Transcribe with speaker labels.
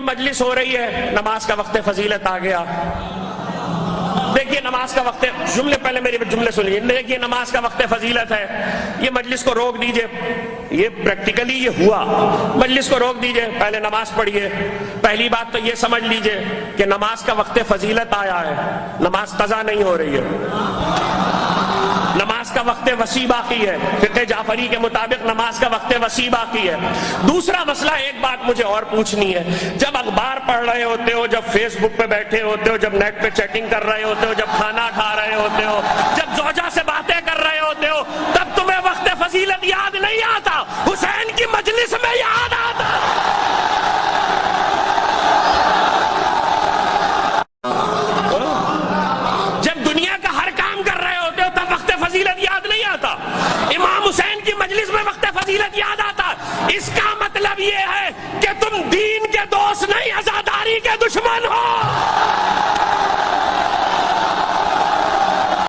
Speaker 1: مجلس ہو رہی ہے، نماز کا وقت فضیلت آ گیا. دیکھیے نماز کا وقت، جملے پہلے میری جملے سنیے. دیکھیے نماز کا وقت فضیلت ہے، یہ مجلس کو روک دیجئے. یہ پریکٹیکلی یہ ہوا. مجلس کو روک دیجئے، پہلے نماز پڑھیے. پہلی بات تو یہ سمجھ لیجئے کہ نماز کا وقت فضیلت آیا ہے، نماز قضا نہیں ہو رہی ہے. نماز کا وقت وسیع باقی ہے. فقہ جعفری کے مطابق نماز کا وقت وسیع باقی ہے. دوسرا مسئلہ، ایک بات مجھے اور پوچھنی ہے. جب اخبار پڑھ رہے ہوتے ہو، جب فیس بک پہ بیٹھے ہوتے ہو، جب نیٹ پہ چیٹنگ کر رہے ہوتے ہو، جب کھانا کھا رہے ہوتے ہو، جب زوجہ سے باتیں کر رہے ہوتے ہو، تب تمہیں وقت فضیلت یاد نہیں آتا، حسین کی مجلس میں یاد آتا. جب دنیا کا ہر کام کر رہے ہوتے ہو تب وقت فضیلت یاد نہیں آتا. امام حسین کی مجلس میں وقت فضیلت یاد آتا. اس کا مطلب یہ ہے کہ تم دین کے دوست نہیں، عزاداری کے دشمن ہو.